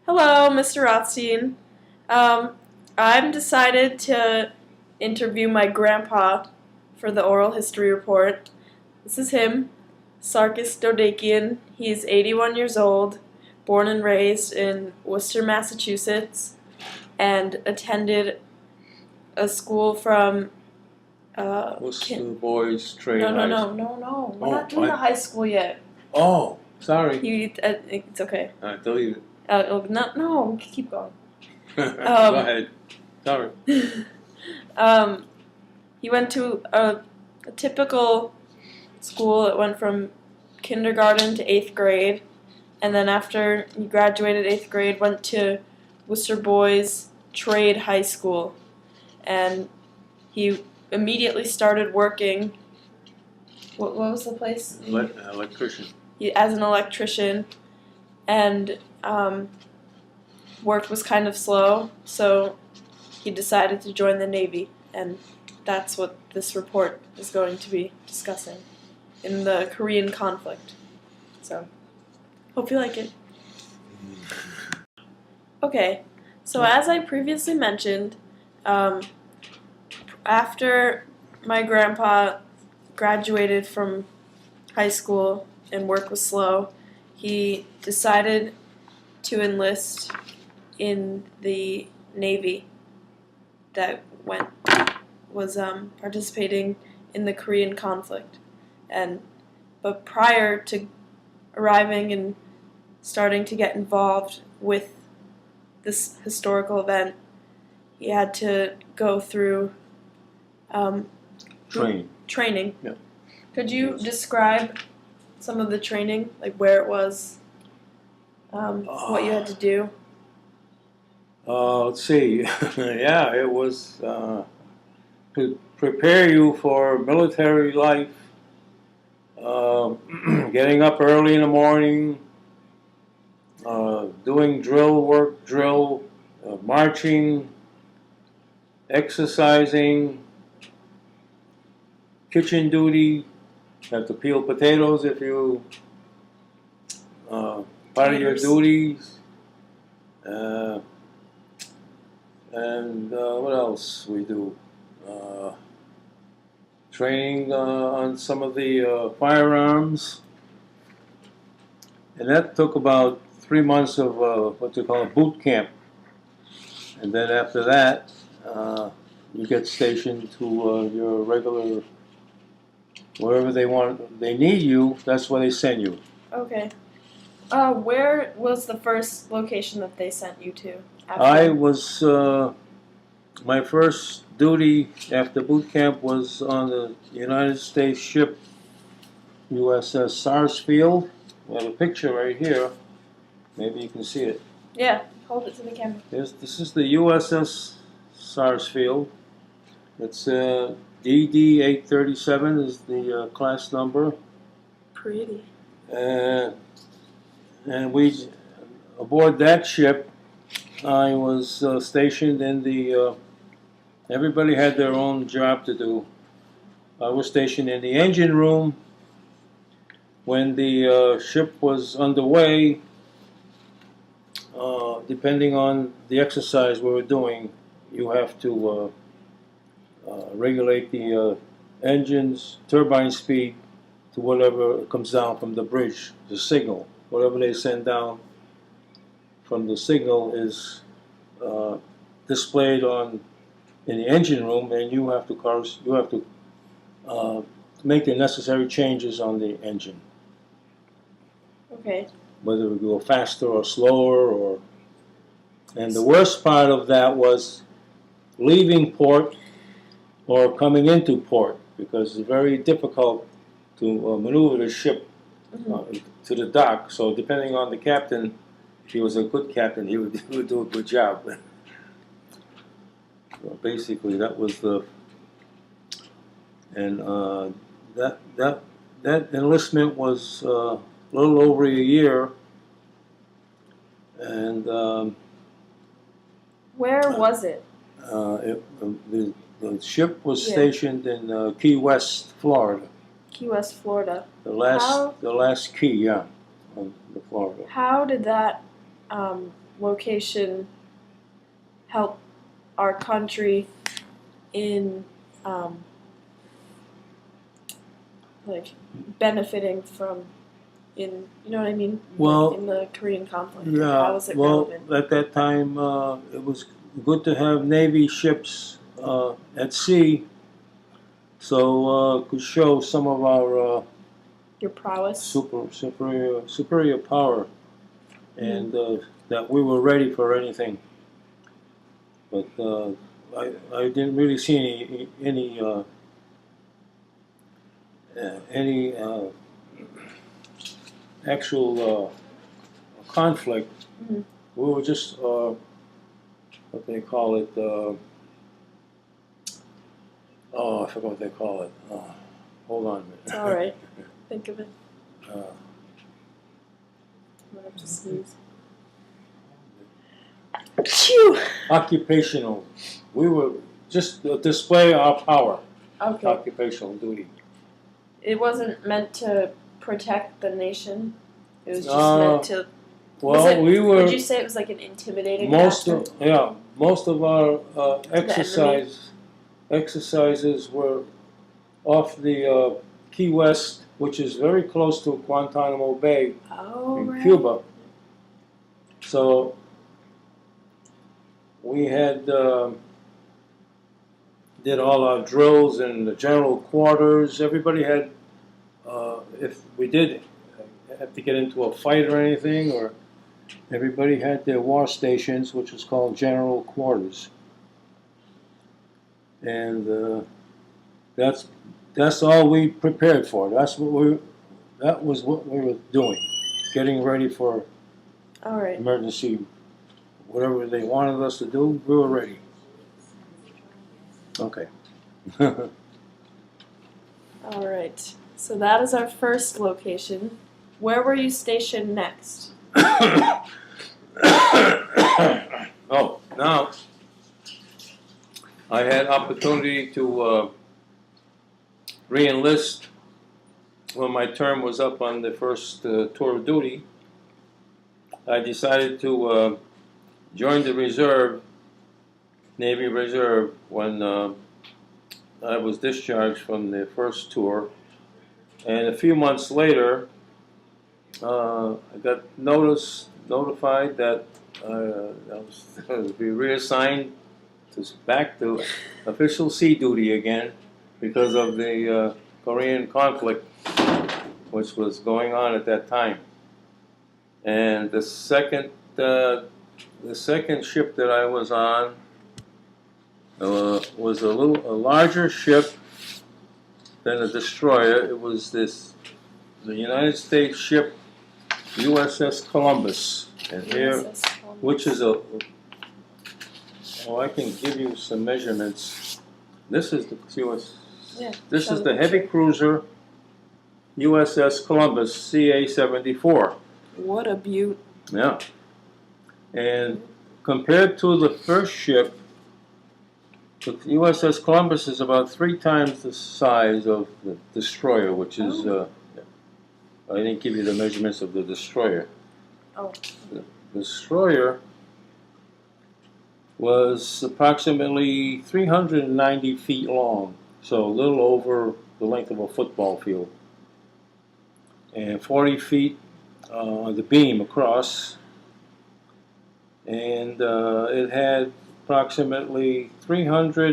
Hello, Mr. Rothstein. I'm decided to interview my grandpa for the oral history report. This is him, Sarkis Dodakian. He's 81 years old, born and raised in Worcester, Massachusetts, and attended a school from Worcester Boys Trade No. We're Oh, not doing the high school yet. Oh, sorry. It's okay. I believe No, keep going. it. Go ahead. Sorry. He went to a typical school that went from kindergarten to 8th grade, and then after he graduated 8th grade, went to Worcester Boys Trade High School, and he immediately started working. What was the place? Electrician. As an electrician, and work was kind of slow, so he decided to join the Navy, and that's what this report is going to be discussing in the Korean conflict. So, hope you like it. Okay, so as I previously mentioned, after my grandpa graduated from high school and work was slow, he decided to enlist in the Navy that was participating in the Korean conflict. But prior to arriving and starting to get involved with this historical event, he had to go through training. Yeah. Could you describe some of the training, like where it was, what you had to do? Let's see. Yeah, it was to prepare you for military life. Getting up early in the morning, doing drill, marching, exercising, kitchen duty. Have to peel potatoes if you part of your duties. And what else we do? Training on some of the firearms. And that took about 3 months of what they call a boot camp. And then after that, you get stationed to your regular, wherever they need you, that's where they send you. Okay. Where was the first location that they sent you to? I was, my first duty after boot camp was on the United States ship USS Sarsfield. We have a picture right here. Maybe you can see it. Yeah, hold it to the camera. This is the USS Sarsfield. It's DD 837 is the class number. Pretty. And we, aboard that ship, I was stationed in the, everybody had their own job to do. I was stationed in the engine room. When the ship was underway, depending on the exercise we were doing, you have to regulate the engine's turbine speed to whatever comes down from the bridge, the signal. Whatever they send down from the signal is displayed in the engine room, and you have to make the necessary changes on the engine. Okay. Whether we go faster or slower, and the worst part of that was leaving port or coming into port, because it's very difficult to maneuver the ship to the dock. So depending on the captain, if he was a good captain, he would do a good job. Well, basically, that was the, and that enlistment was a little over a year. And where was it? The ship was stationed in Key West, Florida. Key West, Florida. The last key, yeah, on the Florida. How did that location help our country in like benefiting from you know what I mean? Well, like in the Korean conflict. yeah. How was it relevant? At that time, it was good to have Navy ships at sea, so could show some of our Your prowess. superior power, and that we were ready for anything. But I didn't really see any actual conflict. Mm-hmm. We were just what they call it. Oh, I forgot what they call it. Hold on a minute. It's all right. Think of it. I'm gonna have to sneeze. Phew. Occupational. We were just to display our power. Okay. Occupational duty. It wasn't meant to protect the nation. It was just meant to. Well, we were. Would you say it was like an intimidating factor? Most of our exercises were off the Key West, which is very close to Guantanamo Bay in Cuba. So we had did all our drills in the general quarters. Everybody had, if we did have to get into a fight or anything, or everybody had their war stations, which was called general quarters, and that's all we prepared for. That was what we were doing, getting ready for emergency. Whatever they wanted us to do, we were ready. Okay. All right. So that is our first location. Where were you stationed next? Oh, now I had opportunity to re-enlist when my term was up on the first tour of duty. I decided to join the reserve, Navy Reserve, when I was discharged from the first tour. And a few months later, I got notified that I was to be reassigned back to official sea duty again because of the Korean conflict, which was going on at that time. And the second ship that I was on was a larger ship than a destroyer. It was the United States ship USS Columbus, and here, which is I can give you some measurements. This is the US. Yeah, this is the heavy cruiser USS Columbus CA-74. What a beaut. Yeah. And compared to the first ship, the USS Columbus is about 3 times the size of the destroyer, which is, I didn't give you the measurements of the destroyer. Oh. The destroyer was approximately 390 feet long, so a little over the length of a football field, and 40 feet on the beam across, and it had approximately 300